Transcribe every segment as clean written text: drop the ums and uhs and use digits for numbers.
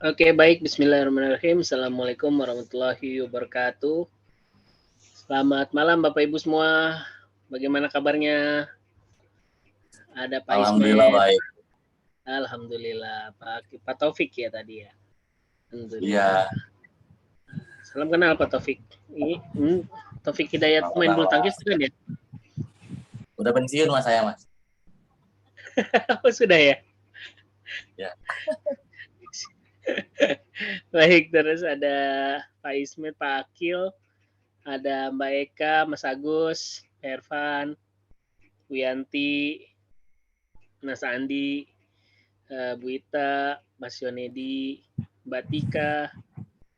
Oke, baik. Bismillahirrahmanirrahim. Assalamualaikum warahmatullahi wabarakatuh. Selamat malam, Bapak Ibu semua. Bagaimana kabarnya? Ada Pak Alhamdulillah Ismet. baik. Alhamdulillah. Pak Taufik ya tadi ya. Iya, Alhamdulillah. Salam kenal Pak Taufik. Ini Taufik Hidayat salam main kenal bulu tangkis Mas. kan ya? Udah pensiun Mas saya Mas. Oh, sudah ya? Ya. Baik, terus ada Pak Ismet, Pak Akil, ada Mbak Eka, Mas Agus, Hervan, Wiyanti, Mas Andi, Bu Ita, Mas Yonedi, Mbak Tika,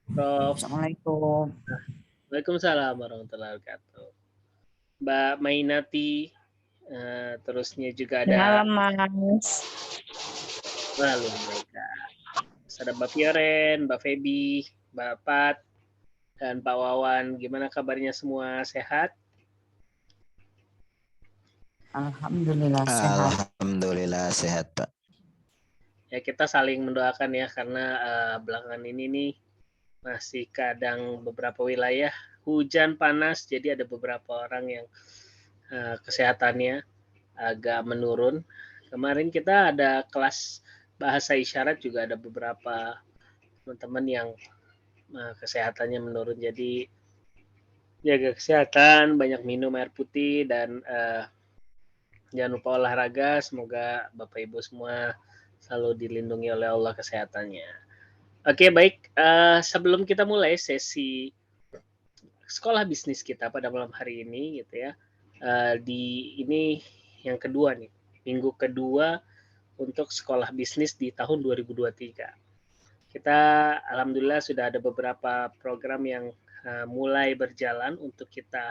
Prof. Assalamualaikum. Waalaikumsalam warahmatullahi wabarakatuh. Mbak Mainati, terusnya juga ada Malam, Mas. lalu mereka. Terus ada Mbak Fioren, Mbak Feby, Mbak Pat, dan Pak Wawan. Gimana kabarnya semua? Sehat? Alhamdulillah sehat. Alhamdulillah sehat, Pak. Ya, kita saling mendoakan ya, karena belakangan ini nih masih kadang beberapa wilayah hujan panas, jadi ada beberapa orang yang kesehatannya agak menurun. Kemarin kita ada kelas bahasa isyarat, juga ada beberapa teman-teman yang kesehatannya menurun. Jadi jaga kesehatan, banyak minum air putih, dan jangan lupa olahraga. Semoga Bapak Ibu semua selalu dilindungi oleh Allah kesehatannya. Oke, baik. Sebelum kita mulai sesi sekolah bisnis kita pada malam hari ini, gitu ya. Ini yang kedua nih, minggu kedua untuk sekolah bisnis di tahun 2023. Kita alhamdulillah sudah ada beberapa program yang mulai berjalan untuk kita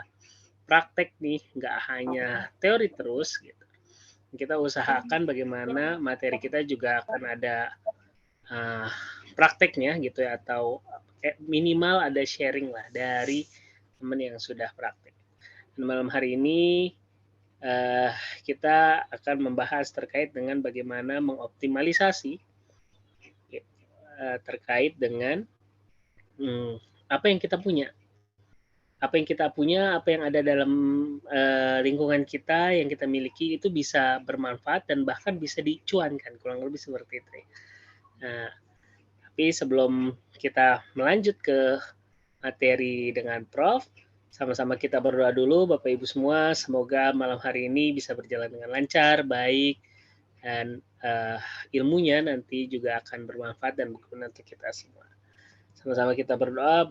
praktek nih, nggak hanya teori terus gitu. Kita usahakan bagaimana materi kita juga akan ada prakteknya gitu ya, atau minimal ada sharing lah dari teman yang sudah praktek. Dan malam hari ini kita akan membahas terkait dengan bagaimana mengoptimalisasi terkait dengan apa yang kita punya. Apa yang kita punya, apa yang ada dalam lingkungan kita yang kita miliki itu bisa bermanfaat dan bahkan bisa dicuankan, kurang lebih seperti itu. Nah, tapi sebelum kita melanjut ke materi dengan Prof, sama-sama kita berdoa dulu Bapak Ibu semua, semoga malam hari ini bisa berjalan dengan lancar, baik, dan ilmunya nanti juga akan bermanfaat dan berguna untuk kita semua. Sama-sama kita berdoa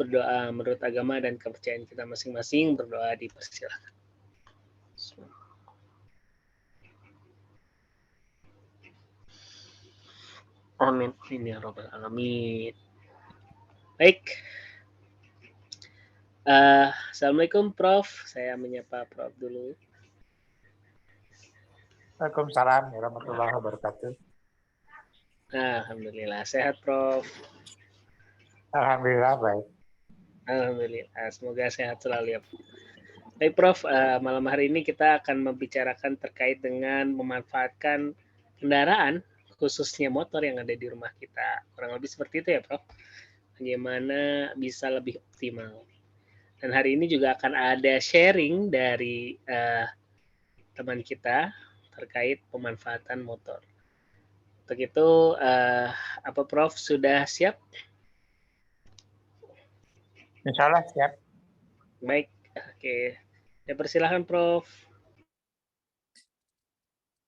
menurut agama dan kepercayaan kita masing-masing. Berdoa dipersilakan. Amin. Amin ya rabbal alamin. Baik. Assalamualaikum Prof. Saya menyapa Prof dulu. Waalaikumsalam warahmatullahi wabarakatuh. Alhamdulillah sehat Prof. Alhamdulillah baik. Alhamdulillah, semoga sehat selalu ya. Baik Prof, malam hari ini kita akan membicarakan terkait dengan memanfaatkan kendaraan, khususnya motor yang ada di rumah kita. Kurang lebih seperti itu ya Prof. Bagaimana bisa lebih optimal. Dan hari ini juga akan ada sharing dari teman kita terkait pemanfaatan motor. Untuk itu, apa Prof sudah siap? Insya Allah siap. Baik, oke. Ya, persilahkan Prof.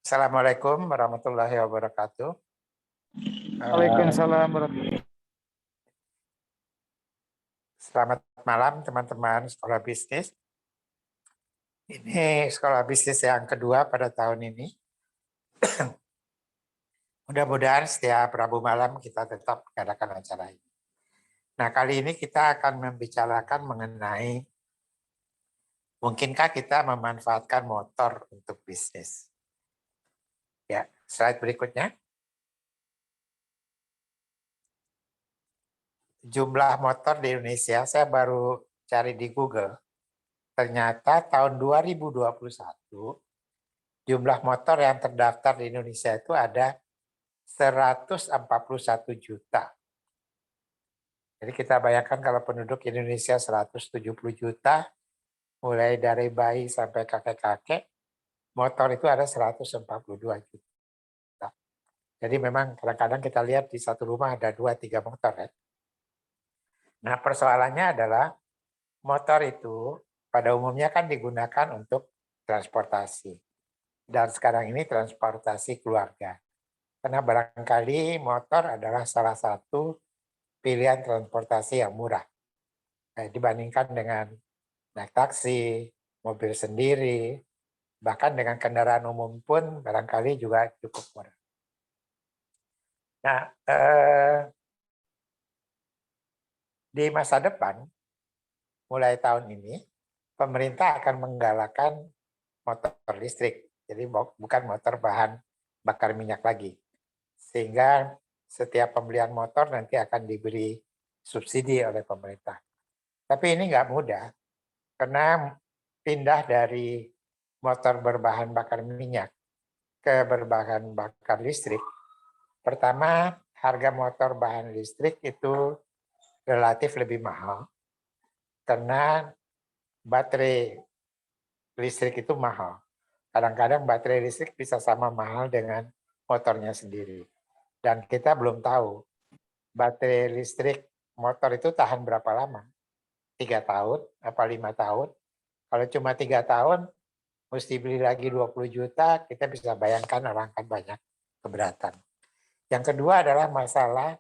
Assalamualaikum warahmatullahi wabarakatuh. Waalaikumsalam warahmatullahi wabarakatuh. Selamat malam teman-teman sekolah bisnis. Ini sekolah bisnis yang kedua pada tahun ini. Mudah-mudahan setiap Rabu malam kita tetap mengadakan acara ini. Nah, kali ini kita akan membicarakan mengenai mungkinkah kita memanfaatkan motor untuk bisnis. Ya, slide berikutnya. Jumlah motor di Indonesia, saya baru cari di Google, ternyata tahun 2021 jumlah motor yang terdaftar di Indonesia itu ada 141 juta. Jadi kita bayangkan kalau penduduk Indonesia 170 juta, mulai dari bayi sampai kakek-kakek, motor itu ada 142 juta. Jadi memang kadang-kadang kita lihat di satu rumah ada 2-3 motor ya. Nah persoalannya adalah motor itu pada umumnya kan digunakan untuk transportasi. Dan sekarang ini transportasi keluarga. Karena barangkali motor adalah salah satu pilihan transportasi yang murah. Dibandingkan dengan naik taksi, mobil sendiri, bahkan dengan kendaraan umum pun barangkali juga cukup murah. Nah, di masa depan, mulai tahun ini, pemerintah akan menggalakkan motor listrik. Jadi bukan motor bahan bakar minyak lagi. Sehingga setiap pembelian motor nanti akan diberi subsidi oleh pemerintah. Tapi ini nggak mudah, karena pindah dari motor berbahan bakar minyak ke berbahan bakar listrik, pertama harga motor bahan listrik itu relatif lebih mahal, karena baterai listrik itu mahal. Kadang-kadang baterai listrik bisa sama mahal dengan motornya sendiri. Dan kita belum tahu baterai listrik motor itu tahan berapa lama. 3 tahun, apa 5 tahun. Kalau cuma 3 tahun, mesti beli lagi 20 juta, kita bisa bayangkan orang akan banyak keberatan. Yang kedua adalah masalah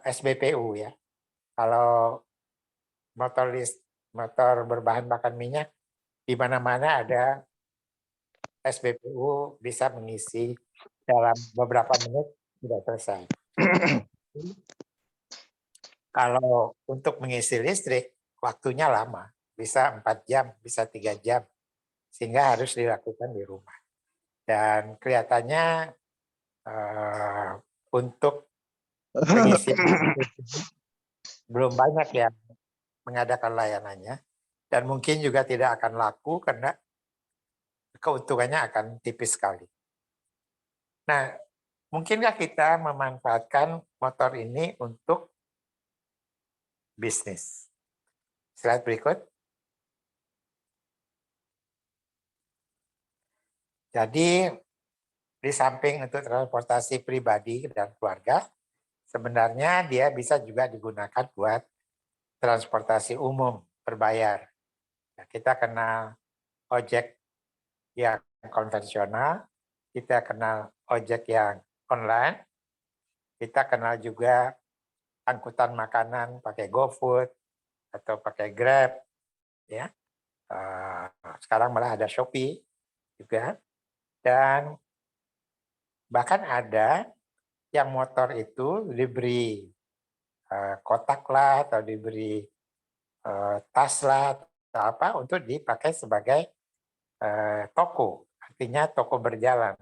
SBPU ya. Kalau motor berbahan bakar minyak, di mana-mana ada SBPU bisa mengisi dalam beberapa menit sudah selesai. Kalau untuk mengisi listrik, waktunya lama. Bisa 4 jam, bisa 3 jam. Sehingga harus dilakukan di rumah. Dan kelihatannya untuk pengisian belum banyak yang mengadakan layanannya. Dan mungkin juga tidak akan laku karena keuntungannya akan tipis sekali. Nah, mungkinkah kita memanfaatkan motor ini untuk bisnis? Slide berikut. Jadi, di samping untuk transportasi pribadi dan keluarga, sebenarnya dia bisa juga digunakan buat transportasi umum berbayar. Nah, kita kenal ojek yang konvensional, kita kenal ojek yang online, kita kenal juga angkutan makanan pakai GoFood atau pakai Grab, ya. Sekarang malah ada Shopee juga, dan bahkan ada yang motor itu diberi kotak lah atau diberi tas lah atau apa untuk dipakai sebagai toko, artinya toko berjalan.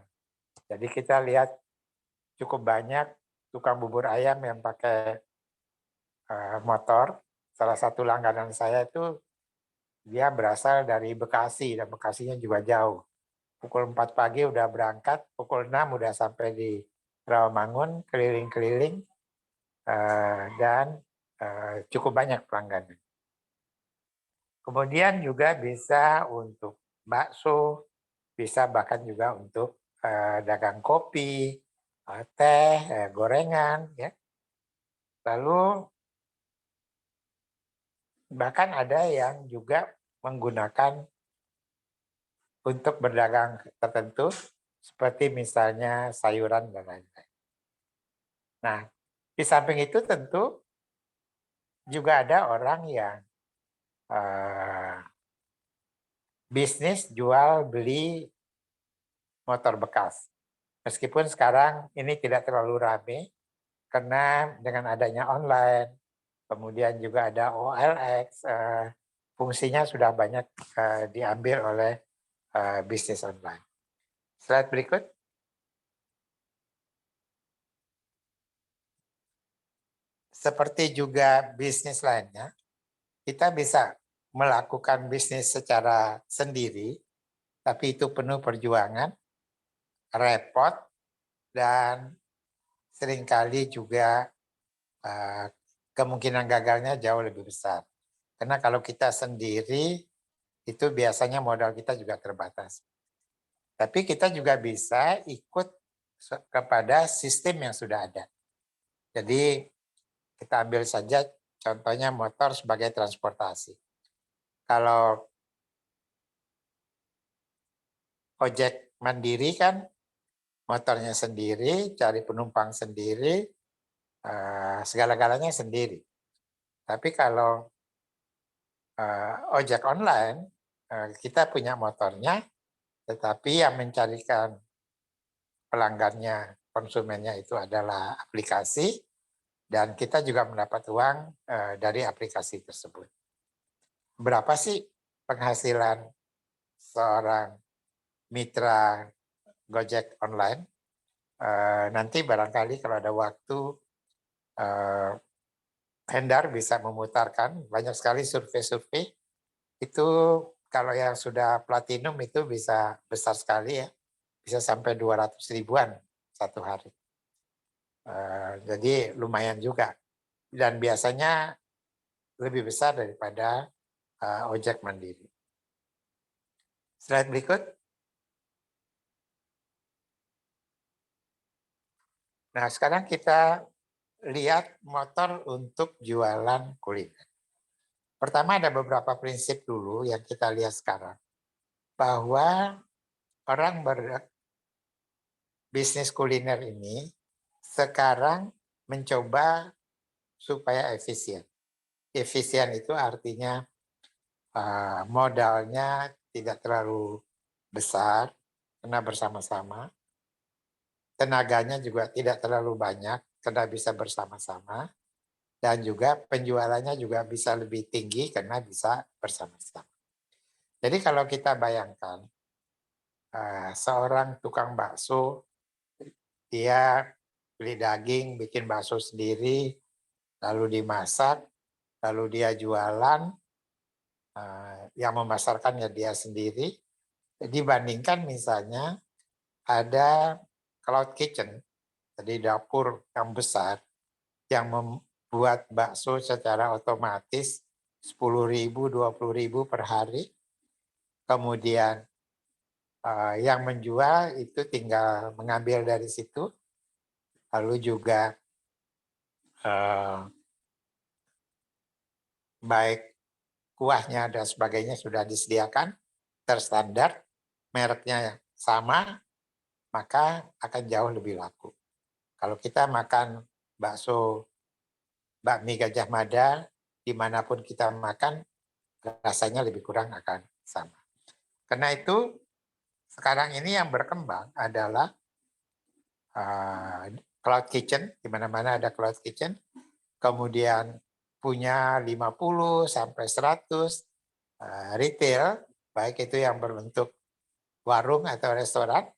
Jadi kita lihat cukup banyak tukang bubur ayam yang pakai motor. Salah satu langganan saya itu dia berasal dari Bekasi, dan Bekasinya juga jauh. Pukul 4 pagi udah berangkat, pukul 6 udah sampai di Rawamangun, keliling-keliling, dan cukup banyak pelanggannya. Kemudian juga bisa untuk bakso, bisa bahkan juga untuk dagang kopi, teh, gorengan, ya. Lalu bahkan ada yang juga menggunakan untuk berdagang tertentu, seperti misalnya sayuran dan lain-lain. Nah, di samping itu tentu juga ada orang yang bisnis jual beli motor bekas. Meskipun sekarang ini tidak terlalu ramai, karena dengan adanya online, kemudian juga ada OLX, fungsinya sudah banyak diambil oleh bisnis online. Slide berikut. Seperti juga bisnis lainnya, kita bisa melakukan bisnis secara sendiri, tapi itu penuh perjuangan, repot, dan seringkali juga kemungkinan gagalnya jauh lebih besar. Karena kalau kita sendiri, itu biasanya modal kita juga terbatas. Tapi kita juga bisa ikut kepada sistem yang sudah ada. Jadi kita ambil saja contohnya motor sebagai transportasi. Kalau ojek mandiri kan motornya sendiri, cari penumpang sendiri, segala-galanya sendiri. Tapi kalau ojek online, kita punya motornya, tetapi yang mencarikan pelanggannya, konsumennya itu adalah aplikasi, dan kita juga mendapat uang dari aplikasi tersebut. Berapa sih penghasilan seorang mitra Gojek online? Nanti barangkali kalau ada waktu, Hendar bisa memutarkan banyak sekali survei-survei. Itu kalau yang sudah platinum itu bisa besar sekali ya, bisa sampai 200 ribuan satu hari. Jadi lumayan juga. Dan biasanya lebih besar daripada ojek mandiri. Slide berikut. Nah, sekarang kita lihat motor untuk jualan kuliner. Pertama ada beberapa prinsip dulu yang kita lihat sekarang. Bahwa orang berbisnis kuliner ini sekarang mencoba supaya efisien. Efisien itu artinya modalnya tidak terlalu besar karena bersama-sama. Tenaganya juga tidak terlalu banyak karena bisa bersama-sama. Dan juga penjualannya juga bisa lebih tinggi karena bisa bersama-sama. Jadi kalau kita bayangkan seorang tukang bakso, dia beli daging, bikin bakso sendiri, lalu dimasak, lalu dia jualan, yang memasarkan ya dia sendiri. Dibandingkan misalnya ada cloud kitchen, jadi dapur yang besar, yang membuat bakso secara otomatis 10.000, 20.000 per hari. Kemudian yang menjual itu tinggal mengambil dari situ. Lalu juga baik kuahnya dan sebagainya sudah disediakan, terstandar, mereknya sama, maka akan jauh lebih laku. Kalau kita makan bakso bakmi Gajah Mada, dimanapun kita makan, rasanya lebih kurang akan sama. Karena itu, sekarang ini yang berkembang adalah cloud kitchen, di mana-mana ada cloud kitchen, kemudian punya 50 sampai 100 retail, baik itu yang berbentuk warung atau restoran,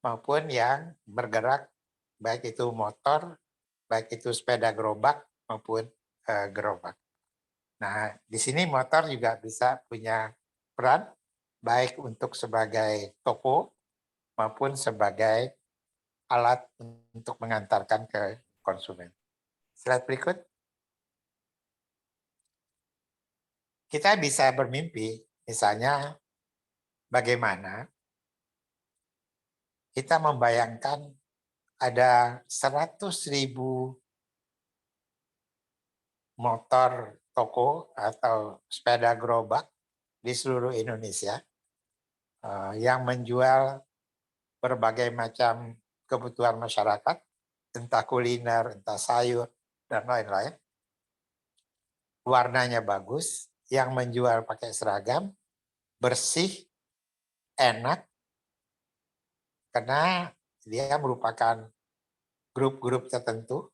maupun yang bergerak, baik itu motor, baik itu sepeda gerobak, maupun gerobak. Nah, di sini motor juga bisa punya peran, baik untuk sebagai toko, maupun sebagai alat untuk mengantarkan ke konsumen. Slide berikut. Kita bisa bermimpi, misalnya bagaimana kita membayangkan ada 100.000 motor toko atau sepeda gerobak di seluruh Indonesia yang menjual berbagai macam kebutuhan masyarakat, entah kuliner, entah sayur, dan lain-lain. Warnanya bagus, yang menjual pakai seragam, bersih, enak, karena dia merupakan grup-grup tertentu.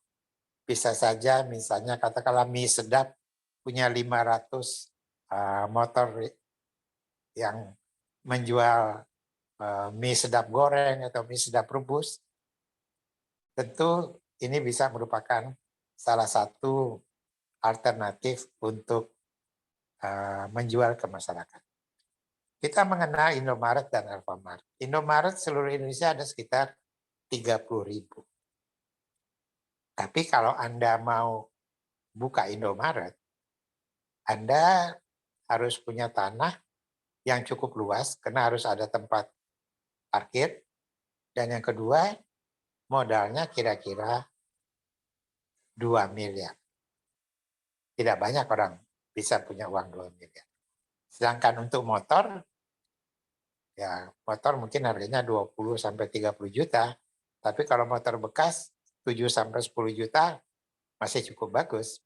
Bisa saja misalnya katakanlah mie sedap punya 500 motor yang menjual mie sedap goreng atau mie sedap rebus. Tentu ini bisa merupakan salah satu alternatif untuk menjual ke masyarakat. Kita mengenal Indomaret dan Alfamart. Indomaret seluruh Indonesia ada sekitar 30.000. Tapi kalau Anda mau buka Indomaret, Anda harus punya tanah yang cukup luas karena harus ada tempat parkir. Dan yang kedua, modalnya kira-kira 2 miliar. Tidak banyak orang bisa punya uang 2 miliar. Sedangkan untuk motor, ya motor mungkin harganya 20 sampai 30 juta. Tapi kalau motor bekas 7 sampai 10 juta masih cukup bagus.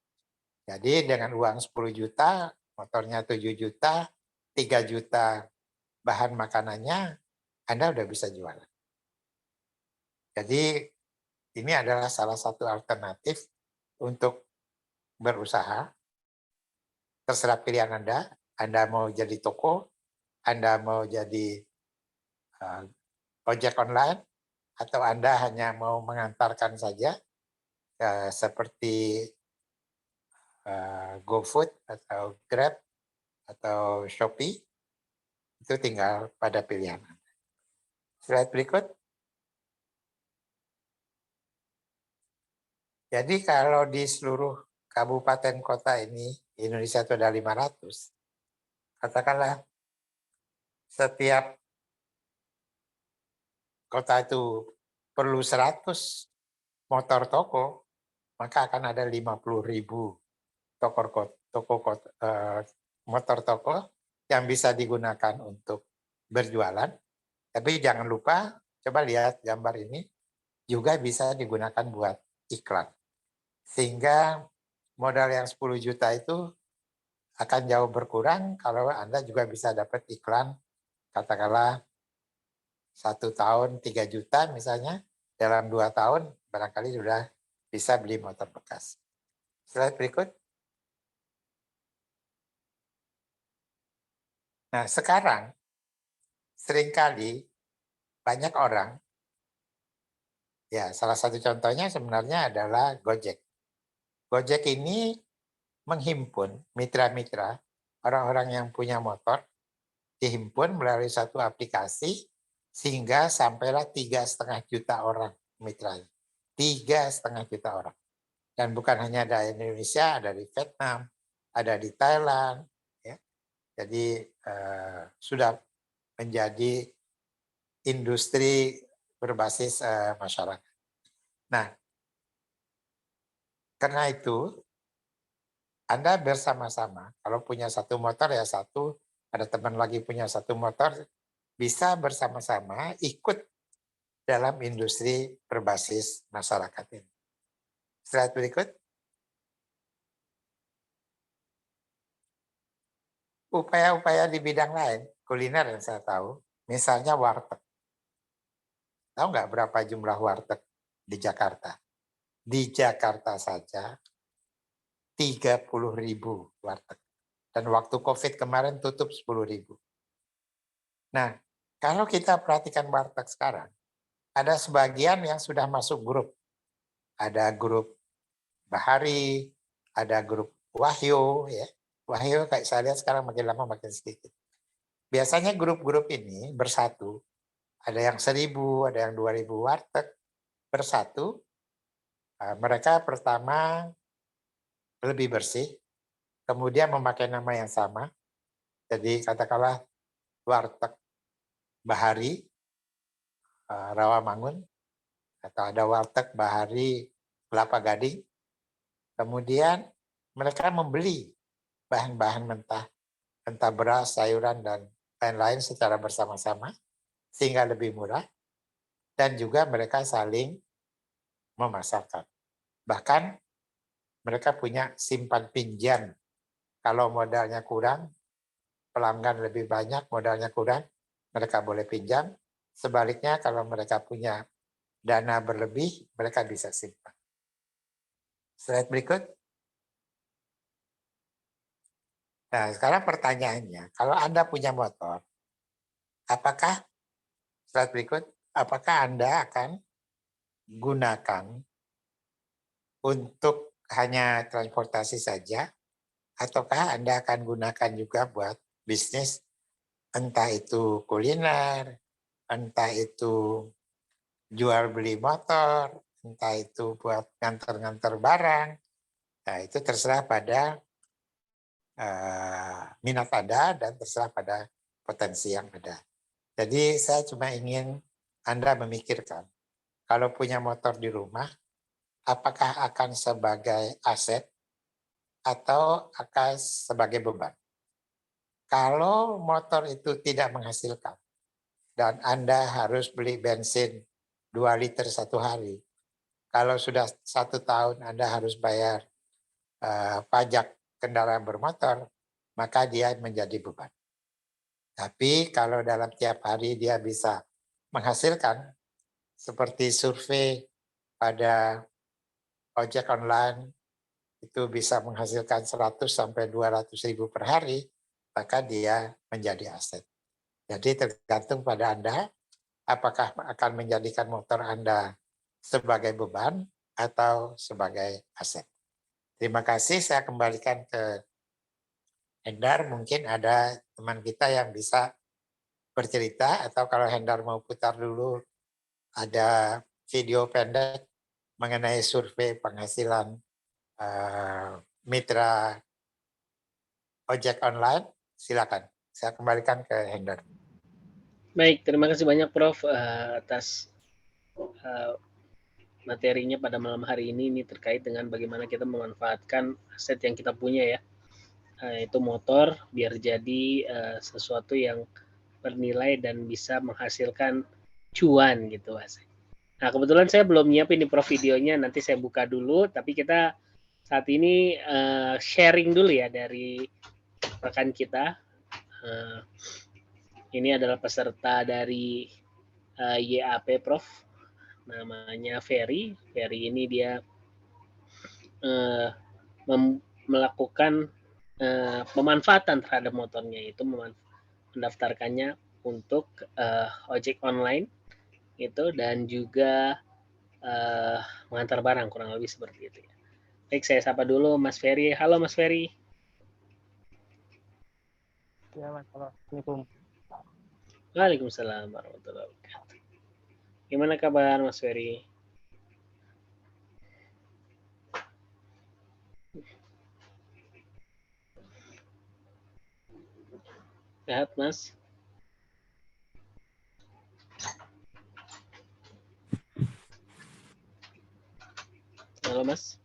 Jadi dengan uang 10 juta, motornya 7 juta, 3 juta bahan makanannya, Anda udah bisa jualan. Jadi ini adalah salah satu alternatif untuk berusaha. Terserah pilihan Anda mau jadi toko, Anda mau jadi ojek online, atau Anda hanya mau mengantarkan saja, seperti GoFood atau Grab atau Shopee, itu tinggal pada pilihan Anda. Slide berikut. Jadi kalau di seluruh kabupaten kota ini, Indonesia itu ada 500, katakanlah setiap kota itu perlu 100 motor toko, maka akan ada 50.000 motor toko yang bisa digunakan untuk berjualan. Tapi jangan lupa, coba lihat gambar ini, juga bisa digunakan buat iklan. Sehingga modal yang 10 juta itu akan jauh berkurang kalau Anda juga bisa dapat iklan, katakanlah 1 tahun 3 juta misalnya, dalam 2 tahun barangkali sudah bisa beli motor bekas. Slide berikut. Nah sekarang seringkali banyak orang, ya salah satu contohnya sebenarnya adalah Gojek. Gojek ini menghimpun mitra-mitra, orang-orang yang punya motor, dihimpun melalui satu aplikasi, sehingga sampailah 3,5 juta orang mitranya. 3,5 juta orang. Dan bukan hanya ada di Indonesia, ada di Vietnam, ada di Thailand. Ya. Jadi sudah menjadi industri berbasis masyarakat. Nah, karena itu, Anda bersama-sama, kalau punya satu motor ya satu, ada teman lagi punya satu motor, bisa bersama-sama ikut dalam industri berbasis masyarakat ini. Slide berikut. Upaya-upaya di bidang lain, kuliner yang saya tahu, misalnya warteg. Tahu nggak berapa jumlah warteg di Jakarta? Di Jakarta saja 30.000 warteg. Dan waktu COVID kemarin tutup 10.000. Nah, kalau kita perhatikan warteg sekarang, ada sebagian yang sudah masuk grup. Ada grup Bahari, ada grup Wahyu. Ya. Wahyu kayak saya lihat sekarang makin lama makin sedikit. Biasanya grup-grup ini bersatu. Ada yang 1.000, ada yang 2.000 warteg bersatu. Mereka pertama lebih bersih, kemudian memakai nama yang sama. Jadi katakanlah warteg Bahari, Rawamangun, atau ada warteg Bahari Kelapa Gading. Kemudian mereka membeli bahan-bahan mentah, entah beras, sayuran, dan lain-lain secara bersama-sama, sehingga lebih murah. Dan juga mereka saling memasarkan. Bahkan mereka punya simpan pinjam. Kalau modalnya kurang, pelanggan lebih banyak, modalnya kurang, mereka boleh pinjam. Sebaliknya kalau mereka punya dana berlebih, mereka bisa simpan. Slide berikut. Nah, sekarang pertanyaannya, kalau Anda punya motor, apakah, slide berikut, apakah Anda akan gunakan untuk hanya transportasi saja, ataukah Anda akan gunakan juga buat bisnis, entah itu kuliner, entah itu jual beli motor, entah itu buat nganter-nganter barang. Nah, itu terserah pada minat Anda dan terserah pada potensi yang ada. Jadi saya cuma ingin Anda memikirkan, kalau punya motor di rumah, apakah akan sebagai aset atau akan sebagai beban? Kalau motor itu tidak menghasilkan dan Anda harus beli bensin 2 liter satu hari, kalau sudah 1 tahun Anda harus bayar pajak kendaraan bermotor, maka dia menjadi beban. Tapi kalau dalam tiap hari dia bisa menghasilkan, seperti survei pada ojek online itu bisa menghasilkan 100 sampai 200 ribu per hari, maka dia menjadi aset. Jadi tergantung pada Anda, apakah akan menjadikan motor Anda sebagai beban atau sebagai aset. Terima kasih, saya kembalikan ke Hendar. Mungkin ada teman kita yang bisa bercerita, atau kalau Hendar mau putar dulu, ada video pendek mengenai survei penghasilan mitra ojek online. Silakan, saya kembalikan ke Hendar. Baik, terima kasih banyak Prof atas materinya pada malam hari ini terkait dengan bagaimana kita memanfaatkan aset yang kita punya ya, itu motor, biar jadi sesuatu yang bernilai dan bisa menghasilkan cuan gitu Mas. Nah kebetulan saya belum nyiapin nih Prof videonya, nanti saya buka dulu, tapi kita saat ini sharing dulu ya dari rekan kita. Ini adalah peserta dari YAP Prof, namanya Ferry. Ferry ini dia melakukan pemanfaatan terhadap motornya, itu mendaftarkannya untuk ojek online itu, dan juga mengantar barang, kurang lebih seperti itu ya. Baik, saya sapa dulu Mas Ferry. Halo Mas Ferry. Ya Mas, Assalamualaikum. Waalaikumsalam warahmatullahi wabarakatuh. Gimana kabar Mas Ferry? Sehat Mas? Halo Mas?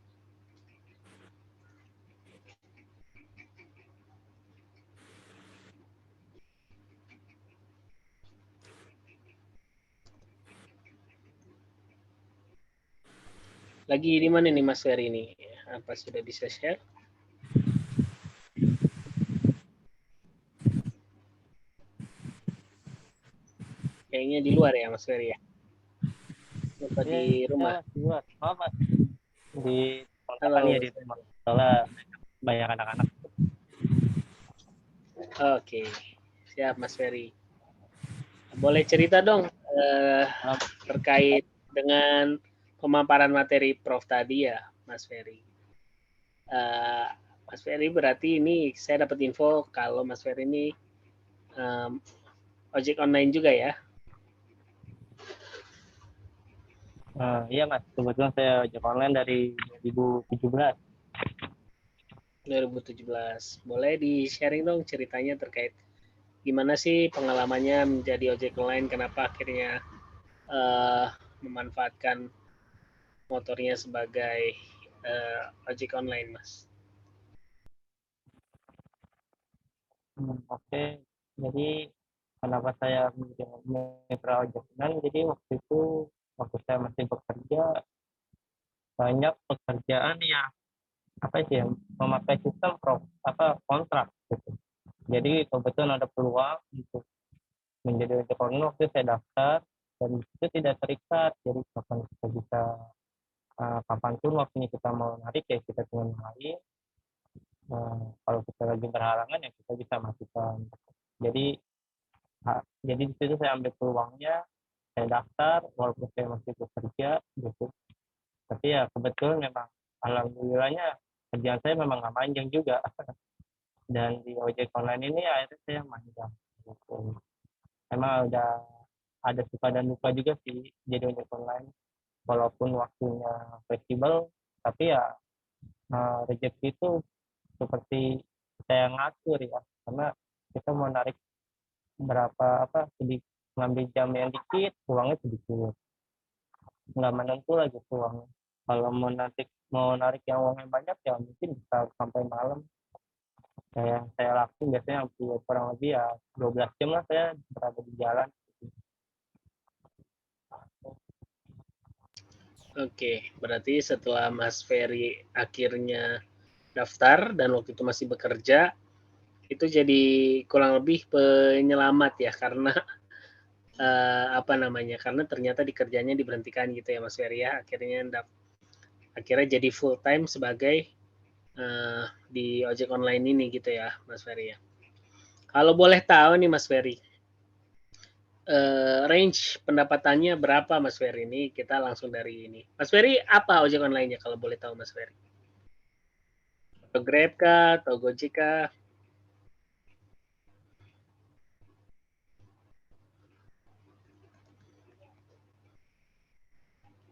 Lagi di mana nih Mas Ferry ini? Apa sudah bisa share? Kayaknya di luar ya Mas Ferry ya? Apa di rumah? Di luar. Oh, Mas. Di Halo. ya di rumah. Soalnya banyak anak-anak. Oke, siap Mas Ferry. Boleh cerita dong terkait dengan pemaparan materi Prof tadi ya, Mas Ferry. Mas Ferry berarti ini saya dapat info kalau Mas Ferry ini ojek online juga ya? Iya Mas, kebetulan saya ojek online dari 2017. 2017. Boleh di-sharing dong ceritanya terkait gimana sih pengalamannya menjadi ojek online, kenapa akhirnya memanfaatkan motornya sebagai ojek online, Mas? Oke, jadi kenapa saya menjadi mitra ojek online? Jadi waktu saya masih bekerja, banyak pekerjaan yang memakai sistem kontrak gitu. Jadi kebetulan ada peluang untuk menjadi ojek online, waktu itu saya daftar dan itu tidak terikat, jadi kapan kita bisa kapanpun waktunya kita mau narik ya kita tinggal narik. Kalau kita lagi berhalangan ya kita bisa masukkan. Jadi di situ saya ambil peluangnya, saya daftar walaupun saya masih bekerja gitu. Tapi ya kebetulan memang alhamdulillahnya kerjaan saya memang nggak panjang juga. Dan di ojek online ini akhirnya saya panjang gitu. Emang udah ada suka dan luka juga sih jadi ojek online. walaupun waktunya fleksibel, tapi ya rezeki itu seperti saya ngatur ya, karena kita mau narik sedikit, ngambil jam yang dikit, uangnya sedikit, nggak menentu lagi uangnya. Kalau mau narik yang uangnya banyak ya mungkin bisa sampai malam. Kayak saya lakuin biasanya hampir kurang lebih ya 12 jam lah saya berada di jalan. Oke, berarti setelah Mas Ferry akhirnya daftar dan waktu itu masih bekerja, itu jadi kurang lebih penyelamat ya, karena karena ternyata di kerjanya diberhentikan gitu ya Mas Ferry ya, akhirnya jadi full time sebagai di ojek online ini gitu ya Mas Ferry ya. Kalau boleh tahu nih Mas Ferry, range pendapatannya berapa Mas Ferry ini? Kita langsung dari ini. Mas Ferry apa ojek online-nya kalau boleh tahu Mas Ferry? Atau Grab kah? Atau Gojek kah?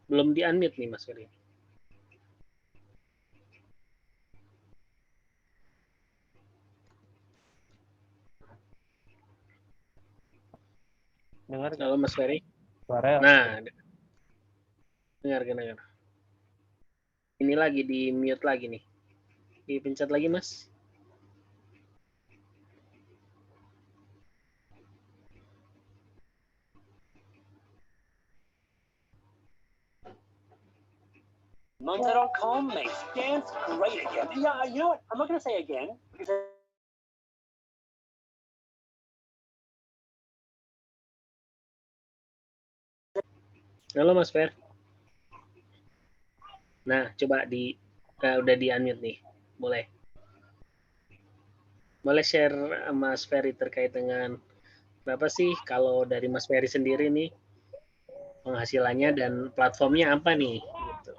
Belum di-unmute nih Mas Ferry. Dengar nggak? Halo Mas Ferry. Suara Nah, dengar. Ini lagi di mute lagi nih. Dipencet lagi Mas. Monster.com makes dance great again. Yeah, you know what? I'm not going to say again because Halo Mas Fer. Nah, coba udah di-unmute nih. Boleh share Mas Ferry terkait dengan berapa sih kalau dari Mas Ferry sendiri nih penghasilannya dan platformnya apa nih? Gitu.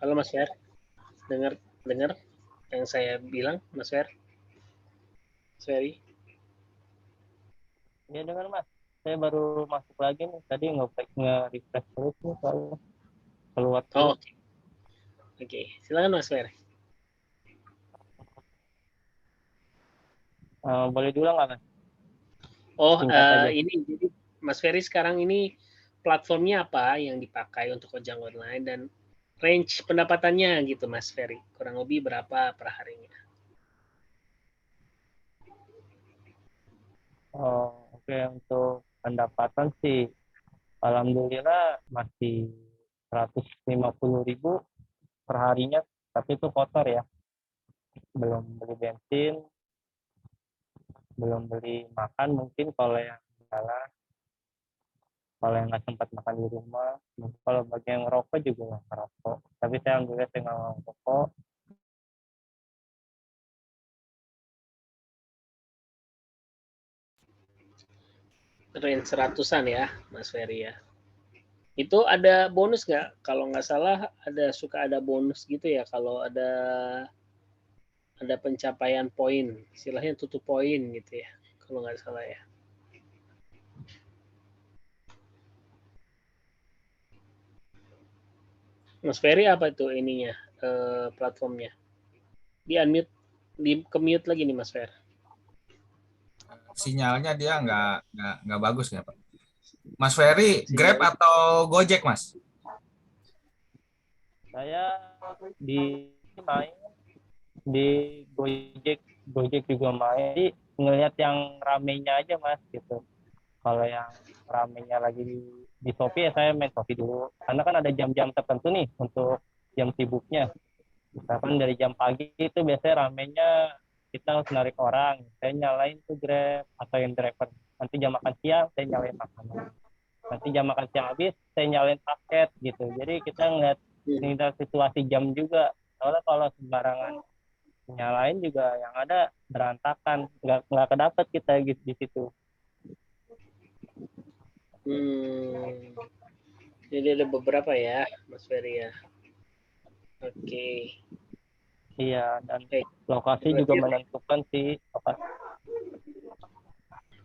Halo Mas Fer, dengar yang saya bilang Mas Fer? Mas Ferry? ya dengar Mas. Saya baru masuk lagi nih, tadi nge-refresh terus nih soalnya keluar Oh, terus. Oke. Silakan Mas Fer. Boleh diulang nggak Mas? Oh, Singkat aja. ini jadi Mas Ferry sekarang ini platformnya apa yang dipakai untuk ojek online dan range pendapatannya gitu Mas Ferry, kurang lebih berapa per harinya? Oke, untuk pendapatan sih alhamdulillah masih 150.000 per harinya, tapi itu kotor ya, belum beli bensin, belum beli makan mungkin kalau yang jalan, kalau yang nggak sempat makan di rumah. Kalau bagi yang ngerokok juga nggak ngerokok, tapi saya alhamdulillah saya nggak ngerokok. Range 100-an ya Mas Ferry ya. Itu ada bonus nggak? Kalau nggak salah suka ada bonus gitu ya kalau ada pencapaian poin, istilahnya tutup poin gitu ya, kalau nggak salah ya. Mas Ferry apa itu ininya, platformnya? Di unmute, ke mute lagi nih Mas Fer. Sinyalnya dia nggak bagus nggak Pak? Mas Ferry, Grab Sinyal. atau Gojek Mas? Saya main di Gojek juga main. Jadi ngelihat yang ramenya aja Mas gitu. Kalau yang ramenya lagi di Shopee ya saya main Shopee dulu. Karena kan ada jam-jam tertentu nih untuk jam sibuknya. Misalkan dari jam pagi itu biasanya ramenya kita harus narik orang. Saya nyalain tuh Grab atau yang driver. Nanti jam makan siang saya nyalain makanan. Nanti jam makan siang habis saya nyalain paket gitu. Jadi kita ngeliat situasi jam juga. Soalnya kalau sembarangan nyalain juga yang ada berantakan, nggak kedapet kita gitu di situ. Jadi ada beberapa ya Mas Ferry ya. Oke. Iya, dan lokasi juga menentukan sih.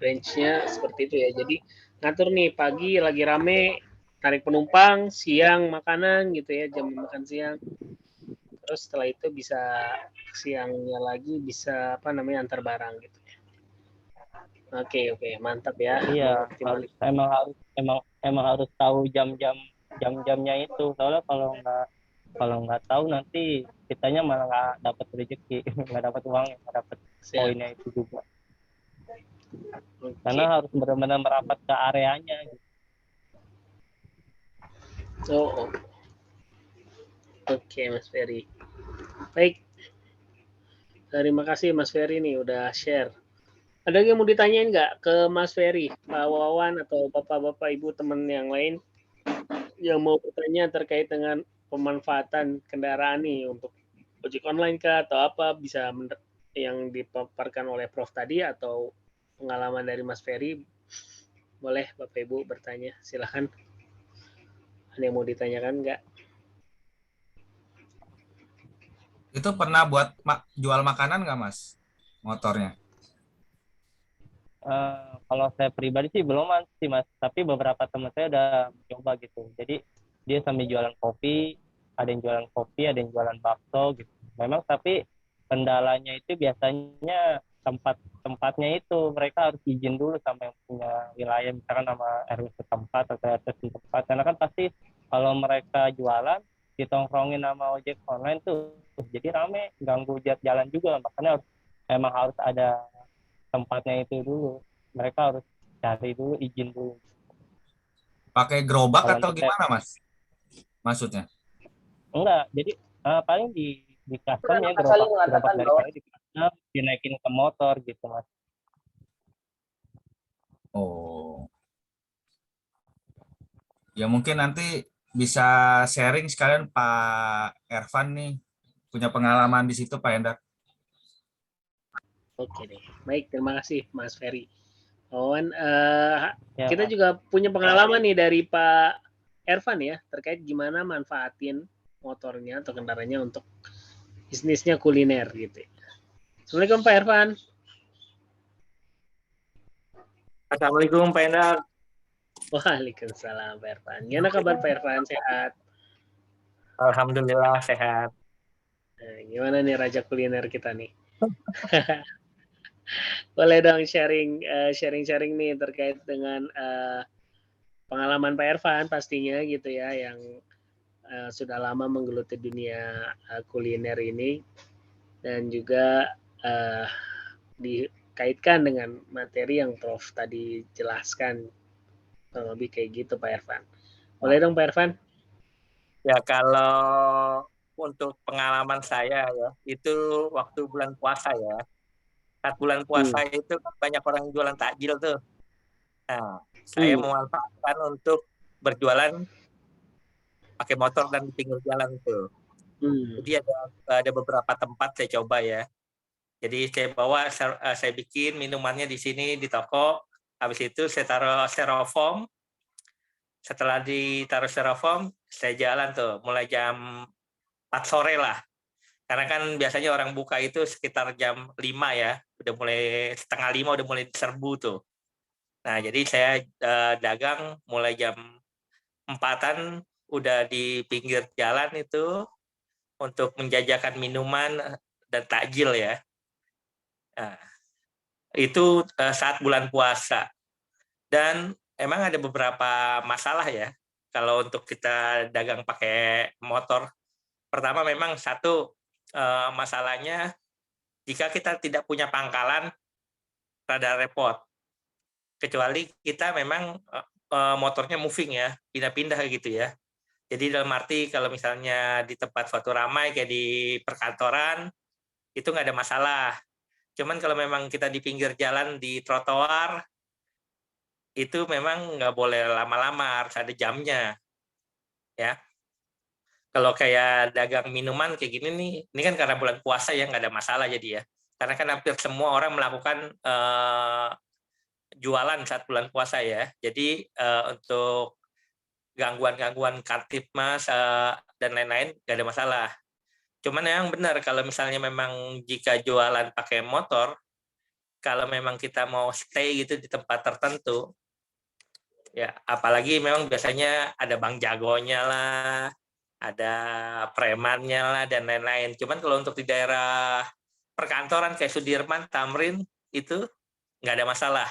range-nya seperti itu ya. Jadi ngatur nih pagi lagi rame tarik penumpang, siang makanan gitu ya, jam makan siang. Terus setelah itu bisa siangnya lagi bisa apa namanya antar barang gitu ya. Oke, mantap ya. Iya, Mengerti. emang harus tahu jam-jamnya itu. Soalnya kalau nggak tahu nanti kitanya malah nggak dapat rezeki, nggak dapat uang, nggak dapat Siap. poinnya itu juga. Oke. Karena harus benar-benar merapat ke areanya. Gitu. Oh. Oke, Mas Ferry. Baik. Terima kasih Mas Ferry nih udah share. Ada yang mau ditanyain nggak ke Mas Ferry, Pak Wawan atau bapak-bapak ibu teman yang lain yang mau bertanya terkait dengan pemanfaatan kendaraan nih untuk ojek online kah atau apa bisa yang dipaparkan oleh Prof tadi atau pengalaman dari Mas Ferry? Boleh Bapak Ibu bertanya, silakan. Ada yang mau ditanyakan nggak? Itu pernah buat jual makanan nggak, Mas? Motornya? Kalau saya pribadi sih belum sih Mas, tapi beberapa teman saya udah mencoba gitu. Jadi dia sambil jualan kopi, ada yang jualan kopi, ada yang jualan bakso gitu. Memang tapi kendalanya itu biasanya tempatnya itu mereka harus izin dulu sama yang punya wilayah, misalkan sama RW setempat atau RT setempat. Karena kan pasti kalau mereka jualan ditongkrongin sama ojek online tuh, jadi rame, ganggu jalan juga. Makanya emang harus ada tempatnya itu dulu. Mereka harus cari dulu, izin dulu. Pakai gerobak Kalau atau untuk gimana, Mas? Maksudnya? enggak, jadi paling di custom ya, gerobak dari kali di custom, dinaikin ke motor gitu Mas. Oh. Ya mungkin nanti bisa sharing sekalian Pak Ervan nih. Punya pengalaman di situ Pak Endak. Oke deh, baik terima kasih Mas Ferry. Wawan, Ya, kita Mas. juga punya pengalaman nih dari Pak Ervan ya terkait gimana manfaatin motornya atau kendaraannya untuk bisnisnya kuliner gitu. Assalamualaikum Pak Ervan. Assalamualaikum Pak Endar. Waalaikumsalam Pak Ervan. Gimana kabar Pak Ervan? Sehat? Alhamdulillah sehat. Nah, gimana nih raja kuliner kita nih? Boleh dong sharing nih terkait dengan pengalaman Pak Ervan pastinya gitu ya yang sudah lama menggeluti dunia kuliner ini dan juga dikaitkan dengan materi yang Prof tadi jelaskan lebih kayak gitu Pak Ervan. Boleh dong Pak Ervan? Ya kalau untuk pengalaman saya ya itu waktu bulan puasa ya. Saat bulan puasa itu kan banyak orang jualan takjil tuh. Nah, saya memanfaatkan untuk berjualan pakai motor dan di pinggir jalan tuh. Jadi ada beberapa tempat saya coba ya. Jadi saya bawa, saya bikin minumannya di sini di toko. Habis itu saya taruh styrofoam. Setelah ditaruh styrofoam, saya jalan tuh mulai jam 4 sore lah. Karena kan biasanya orang buka itu sekitar jam 5 ya. Udah mulai setengah 5 udah mulai diserbu tuh. Nah, jadi saya dagang mulai jam 4-an udah di pinggir jalan itu untuk menjajakan minuman dan takjil ya. Nah, itu saat bulan puasa. Dan emang ada beberapa masalah ya kalau untuk kita dagang pakai motor. Pertama memang satu masalahnya jika kita tidak punya pangkalan rada repot. Kecuali kita memang motornya moving ya, pindah-pindah gitu ya. Jadi dalam arti kalau misalnya di tempat suatu ramai kayak di perkantoran itu nggak ada masalah. Cuman kalau memang kita di pinggir jalan di trotoar itu memang nggak boleh lama-lama, harus ada jamnya. Ya. Kalau kayak dagang minuman kayak gini nih, ini kan karena bulan puasa ya nggak ada masalah jadi ya. Karena kan hampir semua orang melakukan jualan saat bulan puasa ya. Jadi untuk gangguan-gangguan Kamtibmas dan lain-lain nggak ada masalah. Cuman yang benar kalau misalnya memang jika jualan pakai motor, kalau memang kita mau stay gitu di tempat tertentu, ya apalagi memang biasanya ada bang jagonya lah, ada premannya lah, dan lain-lain. Cuman kalau untuk di daerah perkantoran kayak Sudirman, Tamrin, itu nggak ada masalah.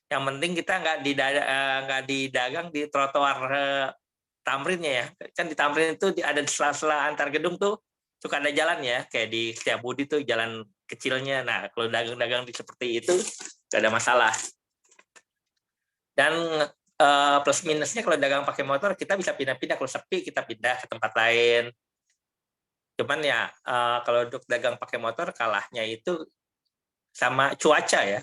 Yang penting kita nggak didagang di trotoar Tamrinnya ya. Kan di Tamrin itu ada di sela-sela antar gedung tuh suka ada jalan ya, kayak di Setiabudi tuh jalan kecilnya. Nah, kalau dagang-dagang di seperti itu nggak ada masalah. Dan plus minusnya kalau dagang pakai motor kita bisa pindah-pindah, kalau sepi kita pindah ke tempat lain. Cuman ya kalau untuk dagang pakai motor kalahnya itu sama cuaca ya.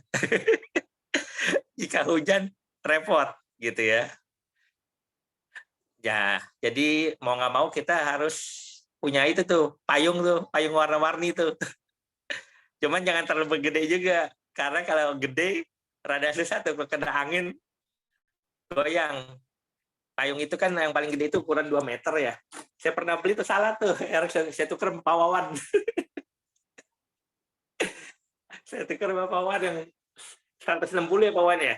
Jika hujan repot gitu ya. Ya, jadi mau nggak mau kita harus punya itu tuh, payung warna-warni tuh. Cuman jangan terlalu gede juga, karena kalau gede rada susah tuh, kena angin goyang. Payung itu kan yang paling gede itu ukuran 2 meter ya. Saya pernah beli tuh salah tuh, saya tuker sama Pawawan. Saya tuker sama Pawawan yang 160 ya Pawawan ya.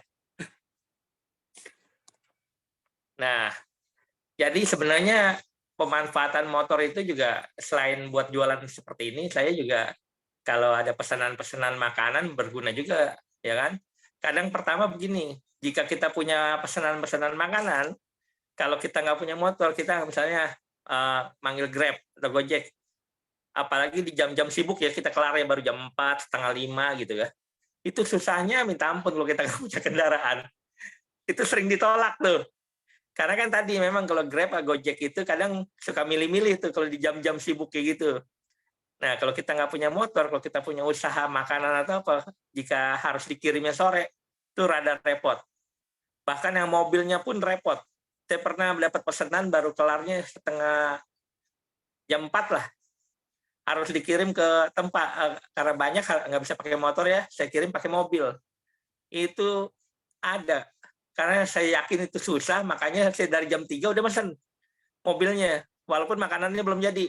Nah, jadi sebenarnya pemanfaatan motor itu juga selain buat jualan seperti ini, saya juga kalau ada pesanan-pesanan makanan berguna juga, ya kan? Kadang pertama begini, jika kita punya pesanan-pesanan makanan, kalau kita nggak punya motor, kita misalnya manggil Grab atau Gojek, apalagi di jam-jam sibuk ya, kita kelarnya baru jam 4, setengah 5 gitu ya. Itu susahnya minta ampun kalau kita nggak punya kendaraan. Itu sering ditolak tuh. Karena kan tadi memang kalau Grab atau Gojek itu kadang suka milih-milih tuh kalau di jam-jam sibuk kayak gitu. Nah, kalau kita nggak punya motor, kalau kita punya usaha makanan atau apa, jika harus dikirimnya sore, itu rada repot. Bahkan yang mobilnya pun repot. Saya pernah dapat pesanan baru kelarnya setengah jam 4 lah. Harus dikirim ke tempat, karena banyak nggak bisa pakai motor ya, saya kirim pakai mobil. Itu ada. Karena saya yakin itu susah, makanya saya dari jam 3 udah pesen mobilnya. Walaupun makanannya belum jadi.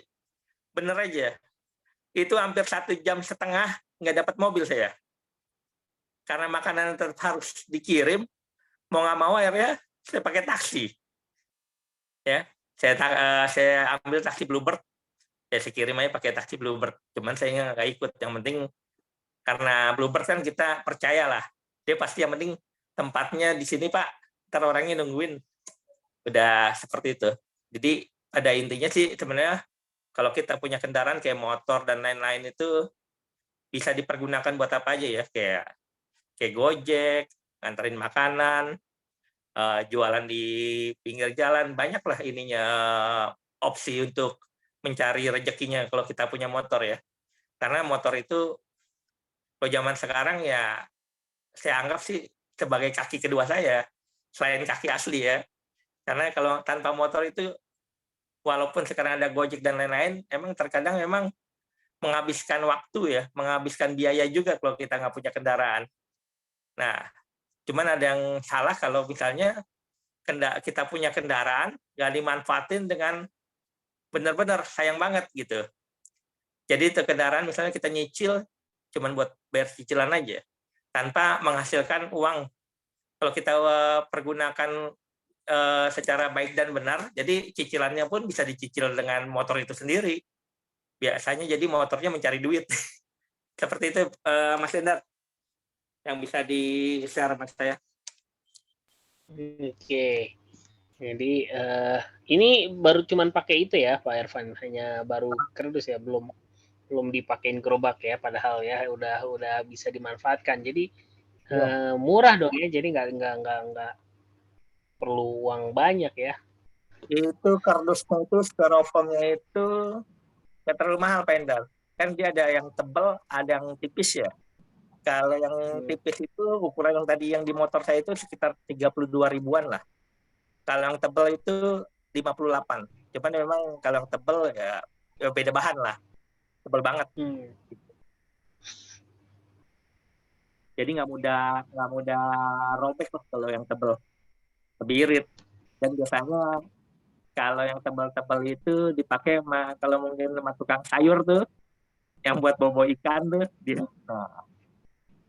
Bener aja. Itu hampir 1,5 jam nggak dapat mobil saya. Karena makanan tetap harus dikirim, mau nggak mau akhirnya saya pakai taksi. Ya, saya ambil taksi Bluebird. Ya, saya kirim aja pakai taksi Bluebird. Cuman saya nggak ikut. Yang penting karena Bluebird kan kita percayalah. Dia pasti yang penting tempatnya di sini Pak. Ntar orangnya nungguin. Udah seperti itu. Jadi pada intinya sih sebenarnya kalau kita punya kendaraan kayak motor dan lain-lain itu bisa dipergunakan buat apa aja ya, kayak Gojek, nganterin makanan, jualan di pinggir jalan, banyaklah ininya opsi untuk mencari rezekinya kalau kita punya motor ya. Karena motor itu kalau zaman sekarang ya saya anggap sih sebagai kaki kedua saya, selain kaki asli ya. Karena kalau tanpa motor itu walaupun sekarang ada Gojek dan lain-lain, emang terkadang memang menghabiskan waktu ya, menghabiskan biaya juga kalau kita nggak punya kendaraan. Nah, cuman ada yang salah kalau misalnya kita punya kendaraan, nggak dimanfaatin dengan benar-benar sayang banget gitu. Jadi itu kendaraan misalnya kita nyicil, cuman buat bayar cicilan aja, tanpa menghasilkan uang. Kalau kita pergunakan secara baik dan benar, jadi cicilannya pun bisa dicicil dengan motor itu sendiri. Biasanya jadi motornya mencari duit. Seperti itu Mas Endar yang bisa di-share Mas saya. Oke. Jadi ini baru cuman pakai itu ya Pak Ervan, hanya baru kardus ya, belum dipakein gerobak ya, padahal ya udah bisa dimanfaatkan. Jadi murah dong ya, jadi nggak perlu uang banyak ya. Itu kardusnya itu styrofoamnya itu nggak terlalu mahal Pak Endar. Kan dia ada yang tebal, ada yang tipis ya. Kalau yang tipis itu ukuran yang tadi yang di motor saya itu sekitar 32 ribuan lah. Kalau yang tebal itu 58. Cuman memang kalau yang tebal ya beda bahan lah. Tebal banget. Jadi nggak mudah robek loh kalau yang tebal. Lebih irit. Dan biasanya kalau yang tebal-tebal itu dipakai kalau mungkin sama tukang sayur tuh, yang buat bobo ikan tuh, dia. Nah,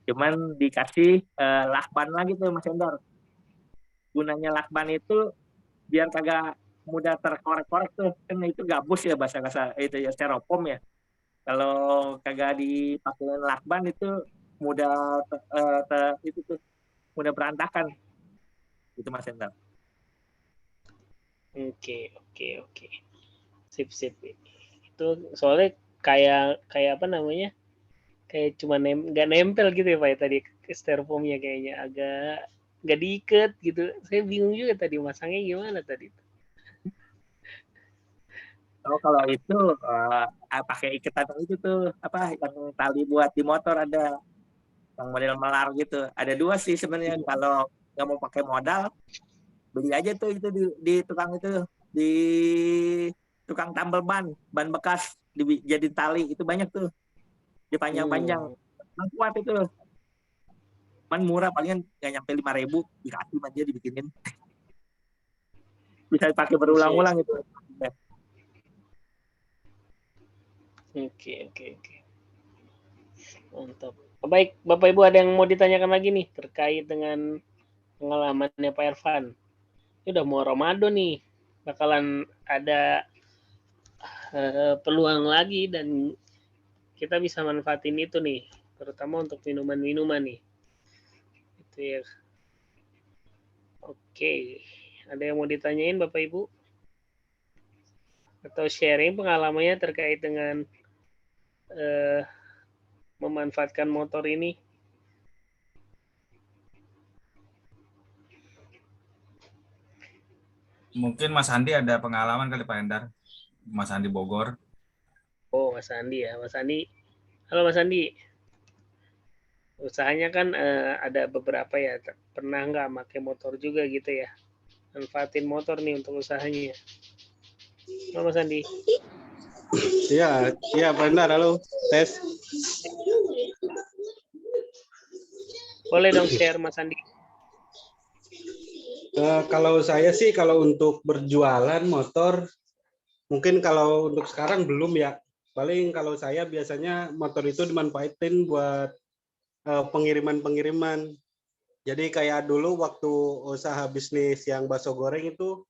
Cuman dikasih lakban lagi tuh Mas Endor. Gunanya lakban itu biar kagak mudah terkorek-korek tuh, kan itu gabus ya bahasa itu ya, styrofoam ya. Kalau kagak dipakein lakban itu mudah itu tuh mudah berantakan. Itu Mas Endor. Oke. Sip. Itu soalnya kayak apa namanya? Kayak cuma nggak nempel gitu ya Pak ya, tadi styrofoamnya kayaknya agak nggak diikat gitu. Saya bingung juga tadi masangnya gimana tadi. Oh, kalau itu pakai ikatan itu tuh apa yang tali buat di motor ada yang model melar gitu. Ada 2 sih sebenarnya. Kalau nggak mau pakai modal, beli aja tuh itu di tukang itu, di tukang tambal ban bekas jadi tali itu banyak tuh, dipanjang-panjang. Kuat itu. Man murah, palingan nggak nyampe 5.000 dikasih man dia dibikinin. Bisa dipakai berulang-ulang itu. Oke. Mantap. Baik, Bapak Ibu ada yang mau ditanyakan lagi nih terkait dengan pengalamannya Pak Ervan. Ini udah mau Ramadan nih, bakalan ada peluang lagi dan kita bisa manfaatin itu nih, terutama untuk minuman-minuman nih. Itu ya. Oke, ada yang mau ditanyain Bapak Ibu? Atau sharing pengalamannya terkait dengan memanfaatkan motor ini? Mungkin Mas Andi ada pengalaman kali Pak Endar. Mas Andi Bogor. Oh, Mas Andi ya. Mas Andi. Halo Mas Andi. Usahanya kan ada beberapa ya. Pernah nggak pakai motor juga gitu ya? Manfaatin motor nih untuk usahanya. Halo Mas Andi. Iya Pak Endar, halo. Tes. Boleh dong share Mas Andi. Kalau saya sih, kalau untuk berjualan motor, mungkin kalau untuk sekarang belum ya. Paling kalau saya biasanya motor itu dimanfaatin buat pengiriman-pengiriman. Jadi kayak dulu waktu usaha bisnis yang bakso goreng itu,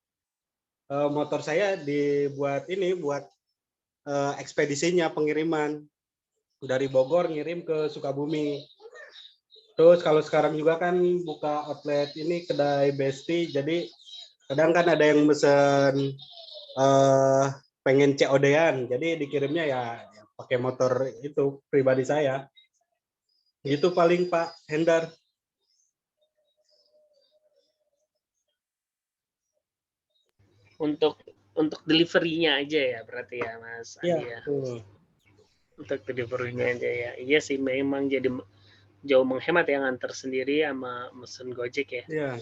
motor saya dibuat ini, buat ekspedisinya, pengiriman. Dari Bogor ngirim ke Sukabumi. Terus kalau sekarang juga kan buka outlet ini, kedai Besti, jadi kadang kan ada yang mesen pengen COD-an, jadi dikirimnya ya pakai motor itu pribadi saya. Gitu paling Pak Hendar. Untuk delivery-nya aja ya berarti ya Mas Andi ya. Untuk delivery-nya aja ya. Iya sih memang jadi jauh menghemat yang nganter sendiri sama mesen Gojek ya. Iya.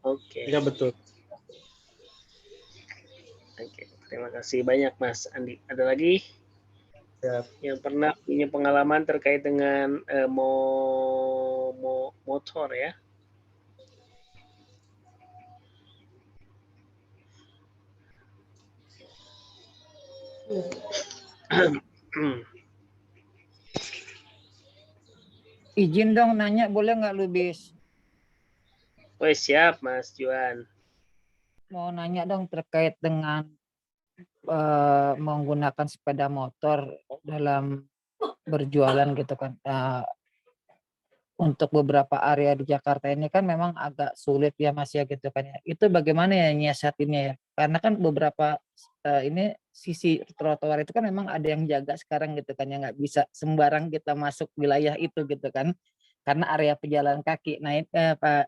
Oke. Iya betul. Oke, terima kasih banyak Mas Andi. Ada lagi yang pernah punya pengalaman terkait dengan motor ya? Izin dong nanya, boleh nggak lu Bis? Oh siap Mas Juan. Mau nanya dong terkait dengan menggunakan sepeda motor dalam berjualan gitu kan. Untuk beberapa area di Jakarta ini kan memang agak sulit ya Mas ya gitu kan ya. Itu bagaimana ya nyiasatinnya ya? Karena kan beberapa ini sisi trotoar itu kan memang ada yang jaga sekarang gitu kan ya, nggak bisa sembarang kita masuk wilayah itu gitu kan. Karena area pejalan kaki. Nah, Pak,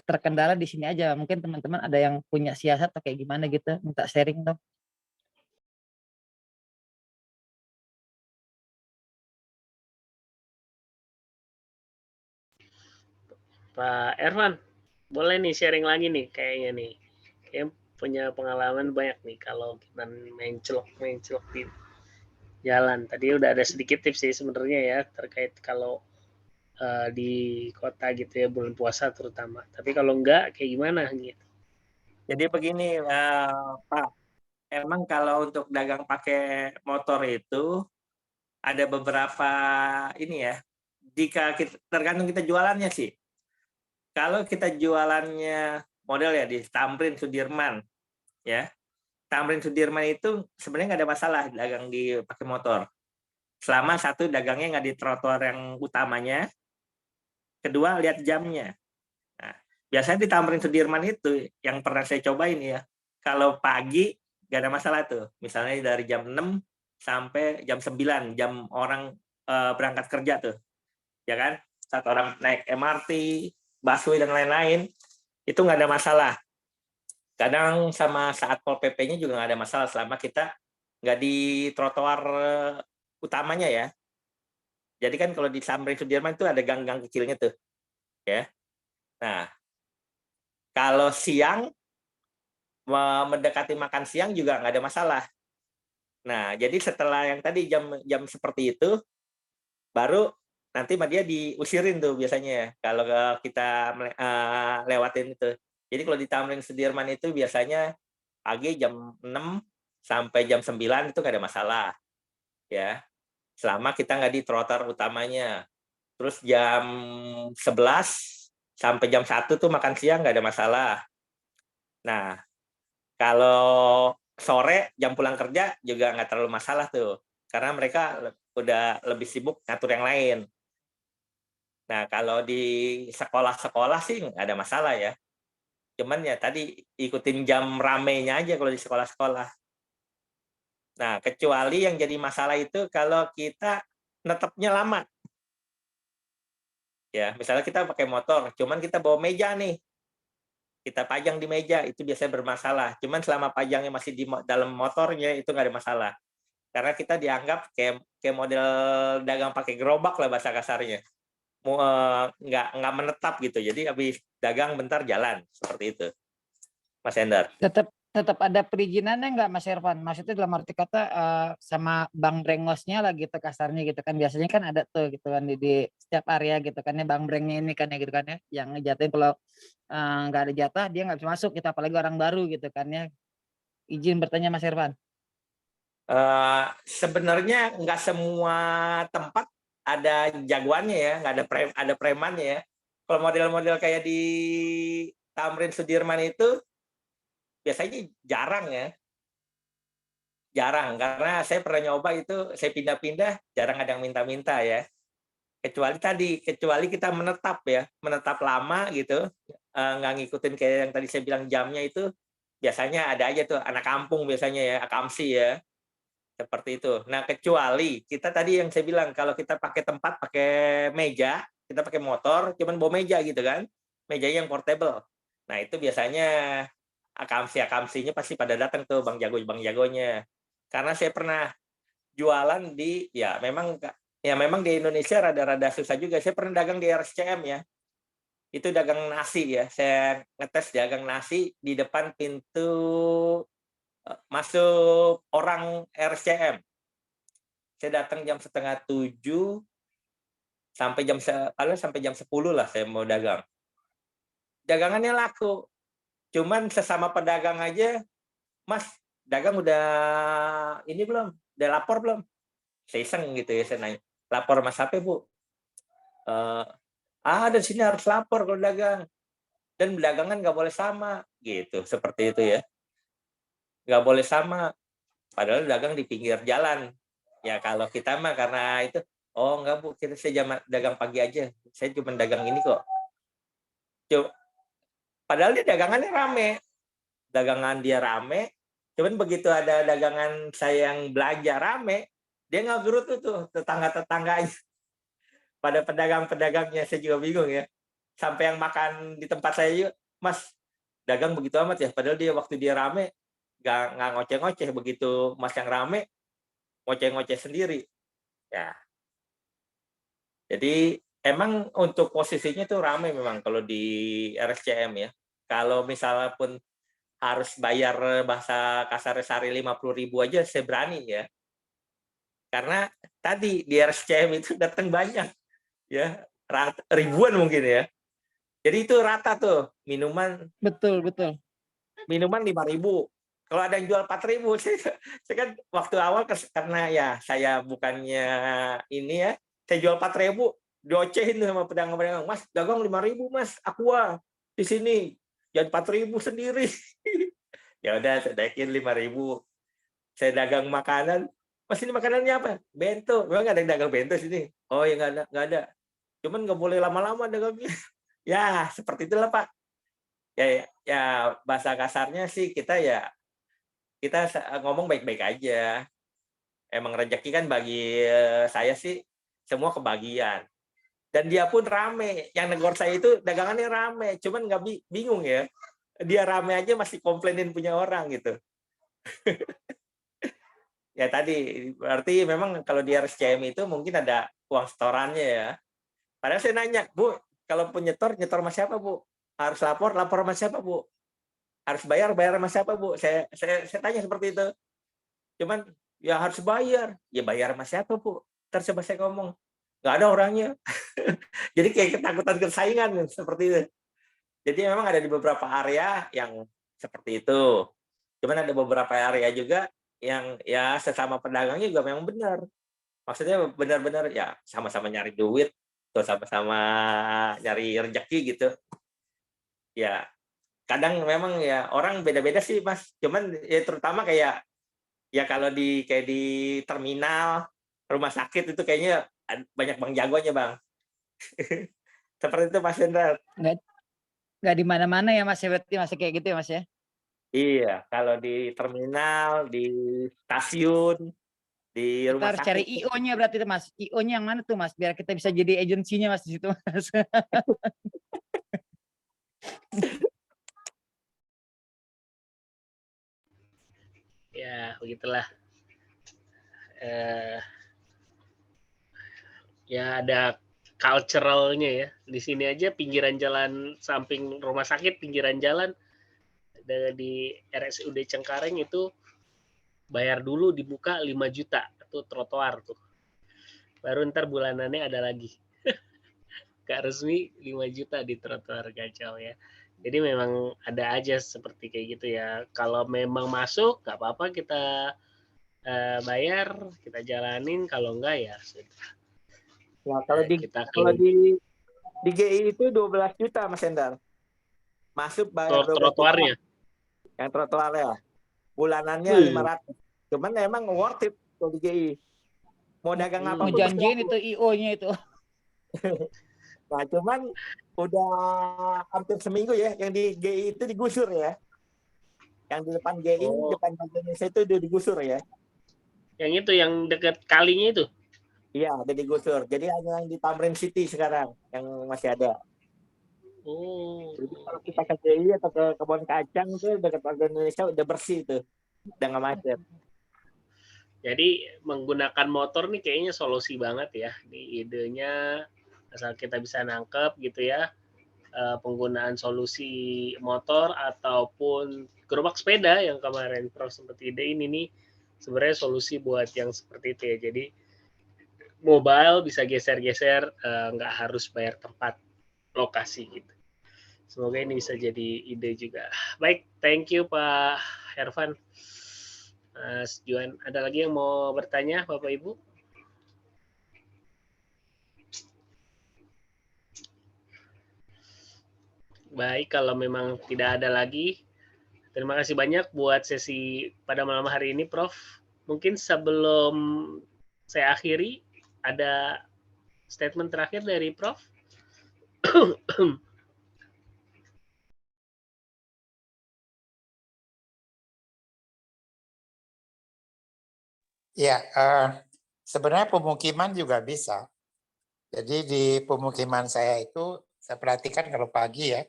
terkendala di sini aja. Mungkin teman-teman ada yang punya siasat atau kayak gimana gitu, minta sharing dong. Pak Ervan, boleh nih sharing lagi nih kayaknya nih. Kayak punya pengalaman banyak nih kalau kita mencelok di jalan. Tadi udah ada sedikit tips sih sebenarnya ya terkait kalau di kota gitu ya, bulan puasa terutama. Tapi kalau enggak kayak gimana gitu. Jadi begini Pak, emang kalau untuk dagang pakai motor itu ada beberapa ini ya, jika kita tergantung kita jualannya sih. Kalau kita jualannya model ya di Tamrin Sudirman, ya Tamrin Sudirman itu sebenarnya nggak ada masalah dagang di pakai motor. Selama satu dagangnya nggak di trotoar yang utamanya, kedua lihat jamnya. Nah, biasanya di Tamrin Sudirman itu yang pernah saya cobain ya, kalau pagi nggak ada masalah tuh. Misalnya dari jam 6 sampai jam 9, jam orang berangkat kerja tuh. Ya kan? Saat orang naik MRT, busway dan lain-lain, itu nggak ada masalah. Kadang sama saat Pol PP-nya juga nggak ada masalah selama kita nggak di trotoar utamanya ya. Jadi kan kalau di Tamrin Sudirman itu ada gang-gang kecilnya tuh, ya. Nah, kalau siang mendekati makan siang juga nggak ada masalah. Nah, jadi setelah yang tadi jam seperti itu, baru nanti dia diusirin tuh biasanya ya, kalau kita lewatin itu. Jadi kalau di Tamrin Sudirman itu biasanya pagi jam 6 sampai jam 9 itu nggak ada masalah. Ya, selama kita nggak di trotoar utamanya. Terus jam 11 sampai jam 1 tuh makan siang nggak ada masalah. Nah, kalau sore jam pulang kerja juga nggak terlalu masalah tuh. Karena mereka udah lebih sibuk ngatur yang lain. Nah, kalau di sekolah-sekolah sih nggak ada masalah ya. Cuman ya tadi ikutin jam ramenya aja kalau di sekolah-sekolah. Nah, kecuali yang jadi masalah itu kalau kita netepnya lama. Ya, misalnya kita pakai motor, cuman kita bawa meja nih. Kita pajang di meja, itu biasanya bermasalah. Cuman selama pajangnya masih di dalam motornya, itu nggak ada masalah. Karena kita dianggap kayak model dagang pakai gerobak lah bahasa kasarnya. Nggak menetap gitu. Jadi habis dagang bentar jalan. Seperti itu. Mas Endar. Tetap ada perizinannya nggak Mas Irfan? Maksudnya dalam arti kata sama bank brengosnya lah gitu kasarnya gitu kan. Biasanya kan ada tuh gitu kan di setiap area gitu kan ya bank brengnya ini kan ya gitu kan ya. Yang ngejatuhin kalau nggak ada jatah dia nggak bisa masuk gitu. Apalagi orang baru gitu kan ya. Izin bertanya Mas Irfan. Sebenarnya nggak semua tempat ada jagoannya ya, nggak ada premannya ya. Kalau model-model kayak di Tamrin Sudirman itu biasanya jarang ya. Jarang, karena saya pernah nyoba itu, saya pindah-pindah, jarang ada yang minta-minta ya. Kecuali kita menetap ya, menetap lama gitu, nggak ngikutin kayak yang tadi saya bilang jamnya itu, biasanya ada aja tuh, anak kampung biasanya ya, akamsi ya. Seperti itu. Nah, kecuali kita tadi yang saya bilang, kalau kita pakai tempat, pakai meja, kita pakai motor, cuman bawa meja gitu kan, meja yang portable. Nah, itu biasanya akamsi-akamsinya pasti pada datang tuh, bang jagonya. Karena saya pernah jualan ya memang di Indonesia rada-rada susah juga. Saya pernah dagang di RSCM ya. Itu dagang nasi ya. Saya ngetes dagang nasi di depan pintu masuk orang RSCM. Saya datang jam 6:30 sampai jam 10 lah saya mau dagang. Dagangannya laku. Cuman sesama pedagang aja, Mas, dagang udah ini belum? Udah lapor belum? Saya iseng gitu ya, saya nanya. Lapor Mas apa, Bu? Ada di sini harus lapor kalau dagang. Dan dagangan nggak boleh sama. Gitu, seperti itu ya. Nggak boleh sama, padahal dagang di pinggir jalan. Ya kalau kita mah karena itu, oh enggak Bu, saya dagang pagi aja, saya cuma dagang ini kok. Padahal dia dagangannya rame, cuman begitu ada dagangan saya yang belanja rame, dia nggak gerut tuh tetangga-tetangganya. Pada pedagang-pedagangnya, saya juga bingung ya. Sampai yang makan di tempat saya juga, Mas, dagang begitu amat ya, padahal dia waktu dia rame, nggak ngoceh-ngoceh, begitu Mas yang rame ngoceh-ngoceh sendiri ya. Jadi emang untuk posisinya tuh rame memang kalau di RSCM ya. Kalau misalnya pun harus bayar bahasa kasar sehari 50.000 aja saya berani ya. Karena tadi di RSCM itu datang banyak ya, ribuan mungkin ya. Jadi itu rata tuh minuman. Betul. Minuman 5.000. Kalau ada yang jual 4.000, saya kan waktu awal karena ya saya bukannya ini ya, saya jual 4.000, diocehin tuh sama pedagang-pedagang, Mas dagang 5.000 Mas, aqua di sini, jangan 4.000 sendiri. Ya udah saya naikin 5.000. Saya dagang makanan, Mas ini makanannya apa? Bento. Memang nggak ada yang dagang bento sini? Oh ya nggak ada. Cuman nggak boleh lama-lama dagangnya. Ya seperti itulah Pak. Ya bahasa kasarnya sih kita ngomong baik-baik aja. Emang rezeki kan bagi saya sih semua kebagian. Dan dia pun rame. Yang negor saya itu dagangannya rame. Cuman nggak bingung ya. Dia rame aja masih komplainin punya orang gitu. Ya tadi, berarti memang kalau di RSCM itu mungkin ada uang setorannya ya. Padahal saya nanya, Bu, kalau pun nyetor sama siapa Bu? Harus lapor sama siapa Bu? Harus bayar sama siapa Bu? Saya tanya seperti itu. Cuman ya harus bayar. Ya bayar sama siapa Bu? Ntar coba saya ngomong. Nggak ada orangnya. Jadi kayak ketakutan persaingan seperti itu. Jadi memang ada di beberapa area yang seperti itu. Cuman ada beberapa area juga yang ya sesama pedagangnya juga memang benar. Maksudnya benar-benar ya sama-sama nyari duit atau sama-sama nyari rezeki gitu. Ya kadang memang ya orang beda-beda sih Mas. Cuman ya terutama kayak ya kalau kayak di terminal, rumah sakit itu kayaknya banyak Bang Jagonya Bang. Seperti itu Mas Hendra. Nggak di mana-mana ya Mas, berarti masih kayak gitu ya Mas ya? Iya, kalau di terminal, di stasiun, di Kita rumah harus sakit. cari IO-nya berarti itu Mas. IO-nya yang mana tuh Mas? Biar kita bisa jadi agensinya Mas di situ Mas. Ya, begitulah. Ya ada culturalnya ya. Di sini aja pinggiran jalan samping rumah sakit, pinggiran jalan di RSUD Cengkareng itu bayar dulu dibuka 5 juta itu trotoar tuh. Baru ntar bulanannya ada lagi. Gak resmi 5 juta di trotoar, kacau ya. Jadi memang ada aja seperti kayak gitu ya. Kalau memang masuk gak apa-apa kita bayar, kita jalanin. Kalau enggak ya sudah. Ya, kalau di GI itu 12 juta Mas Hendar. Masuk bayar 12 trotoarnya. Juta. Yang trotoarnya. Bulanannya 500. Cuman emang worth it kalau di GI. Mau dagang apa pun. Janjiin itu IO-nya itu. Nah, cuman udah hampir seminggu ya yang di GI itu digusur ya. Yang di depan GI, depan Bank Indonesia itu udah digusur ya. Yang itu yang dekat kalinya itu? Iya, udah digusur. Jadi hanya yang di Tamrin City sekarang yang masih ada. Jadi kalau kita ke GI atau ke Kebon Kacang itu dekat Bank Indonesia udah bersih itu. Udah nggak macet. Jadi menggunakan motor nih kayaknya solusi banget ya. Ini idenya asal kita bisa nangkep gitu ya. Penggunaan solusi motor ataupun gerobak sepeda yang kemarin Prof sempat ide ini nih sebenarnya solusi buat yang seperti itu ya. Jadi mobile bisa geser-geser, nggak harus bayar tempat lokasi gitu. Semoga ini bisa jadi ide juga. Baik, thank you Pak Hervan. Mas Juan, ada lagi yang mau bertanya Bapak Ibu? Baik, kalau memang tidak ada lagi, terima kasih banyak buat sesi pada malam hari ini, Prof. Mungkin sebelum saya akhiri, ada statement terakhir dari Prof. Ya, sebenarnya pemukiman juga bisa. Jadi di pemukiman saya itu, saya perhatikan kalau pagi ya,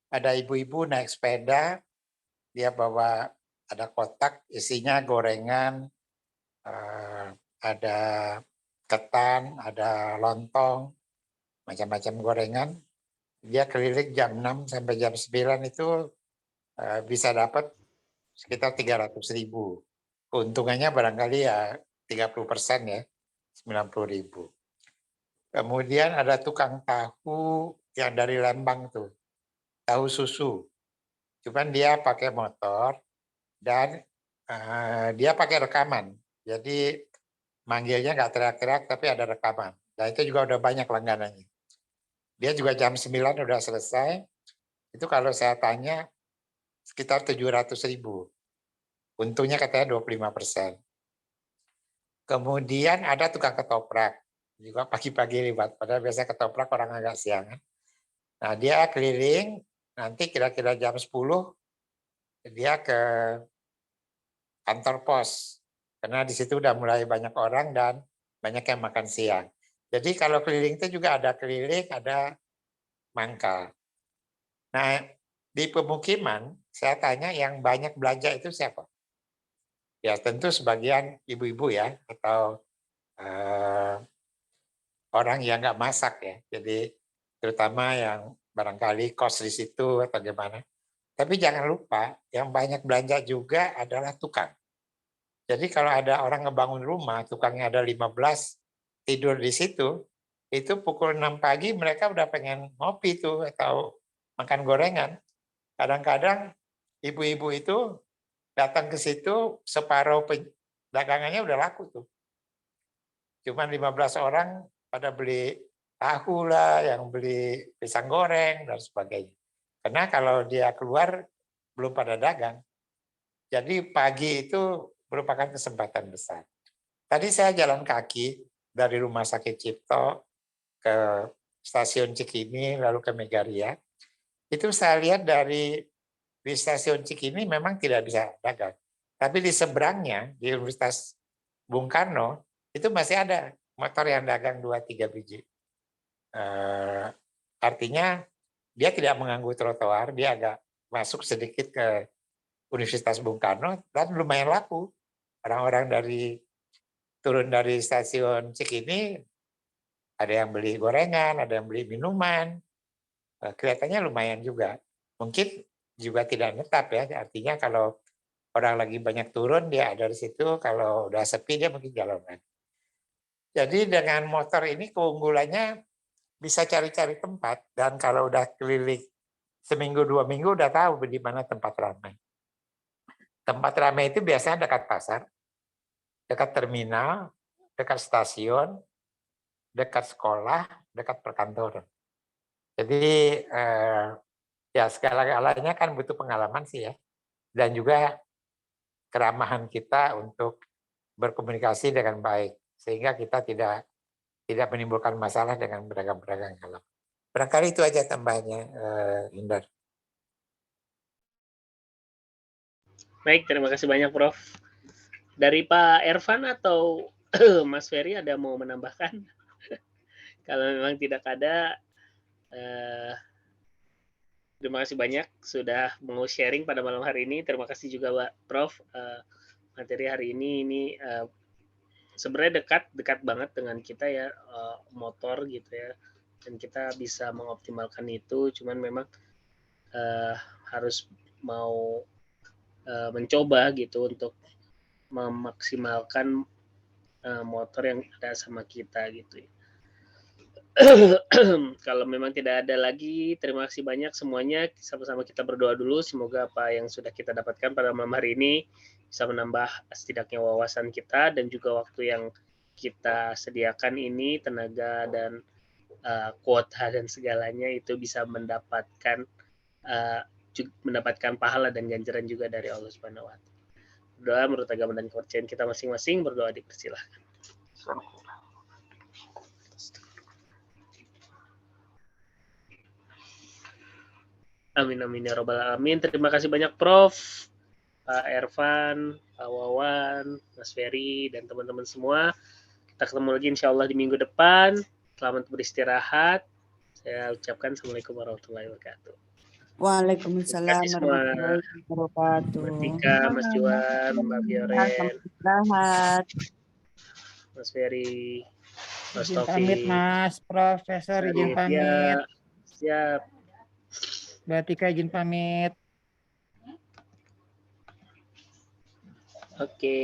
ada ibu-ibu naik sepeda, dia bawa ada kotak isinya gorengan, ada ketan, ada lontong, macam-macam gorengan. Dia keliling jam 6 sampai jam 9 itu bisa dapat sekitar 300.000. Keuntungannya barangkali ya 30% ya, 90.000. Kemudian ada tukang tahu yang dari Lembang tuh, tahu susu. Cuman dia pakai motor dan dia pakai rekaman. Jadi manggilnya nggak teriak-teriak tapi ada rekaman. Nah itu juga udah banyak langganannya. Dia juga jam 9 udah selesai. Itu kalau saya tanya sekitar 700.000. Untungnya katanya 25%. Kemudian ada tukang ketoprak. Juga pagi-pagi libat. Padahal biasa ketoprak orang agak siang. Nah dia keliling, nanti kira-kira jam 10 dia ke kantor pos. Karena di situ udah mulai banyak orang dan banyak yang makan siang. Jadi kalau keliling itu juga ada keliling, ada mangkal. Nah, di pemukiman saya tanya yang banyak belanja itu siapa? Ya tentu sebagian ibu-ibu ya, atau orang yang nggak masak ya. Jadi terutama yang barangkali kos di situ atau gimana. Tapi jangan lupa yang banyak belanja juga adalah tukang. Jadi kalau ada orang ngebangun rumah, tukangnya ada 15, tidur di situ, itu pukul 6 pagi mereka udah pengen ngopi tuh atau makan gorengan. Kadang-kadang ibu-ibu itu datang ke situ, separuh dagangannya udah laku tuh. Cuman 15 orang pada beli tahu lah, yang beli pisang goreng, dan sebagainya. Karena kalau dia keluar, belum pada dagang. Jadi pagi itu merupakan kesempatan besar. Tadi saya jalan kaki dari Rumah Sakit Cipto ke Stasiun Cikini, lalu ke Megaria. Itu saya lihat di Stasiun Cikini memang tidak bisa dagang. Tapi di seberangnya, di Universitas Bung Karno, itu masih ada motor yang dagang 2-3 biji. Artinya dia tidak mengganggu trotoar, dia agak masuk sedikit ke Universitas Bung Karno, dan lumayan laku. Orang-orang turun dari stasiun Cikini, ada yang beli gorengan, ada yang beli minuman, kelihatannya lumayan juga. Mungkin juga tidak netap ya, artinya kalau orang lagi banyak turun, dia ada di situ, kalau udah sepi dia mungkin jalan. Jadi dengan motor ini keunggulannya bisa cari-cari tempat, dan kalau udah keliling seminggu 2 minggu udah tahu di mana tempat ramai. Tempat ramai itu biasanya dekat pasar, dekat terminal, dekat stasiun, dekat sekolah, dekat perkantoran. Jadi ya segala-galanya kan butuh pengalaman sih ya, dan juga keramahan kita untuk berkomunikasi dengan baik, sehingga kita tidak menimbulkan masalah dengan pedagang-pedagang halal. Barangkali itu aja tambahnya, Indar. Baik, terima kasih banyak Prof. Dari Pak Ervan atau Mas Ferry ada mau menambahkan? Kalau memang tidak ada, terima kasih banyak sudah mau sharing pada malam hari ini. Terima kasih juga Pak Prof. Materi hari ini sebenarnya dekat banget dengan kita ya, motor gitu ya, dan kita bisa mengoptimalkan itu. Cuman memang harus mau mencoba gitu untuk memaksimalkan motor yang ada sama kita gitu ya. Kalau memang tidak ada lagi, terima kasih banyak semuanya. Sama-sama kita berdoa dulu, semoga apa yang sudah kita dapatkan pada malam hari ini bisa menambah setidaknya wawasan kita, dan juga waktu yang kita sediakan ini, tenaga dan kuota dan segalanya itu bisa mendapatkan pahala dan ganjaran juga dari Allah Subhanahu wa Ta'ala. Berdoa menurut agama dan kepercayaan kita masing-masing, berdoa dipersilahkan. Amin amin ya robbal alamin. Terima kasih banyak Prof, Pak Ervan, Pak Wawan, Mas Ferry, dan teman-teman semua. Kita ketemu lagi insya Allah di minggu depan. Selamat beristirahat. Saya ucapkan Assalamualaikum warahmatullahi wabarakatuh. Waalaikumsalam warahmatullahi wabarakatuh. Mbak Tika, Mas Juan, Mbak Bioren, Selamat. Mas Ferry, Mas Izin Taufik. pamit Mas Profesor, izin pamit. Siap. Mbak Tika izin pamit. Oke.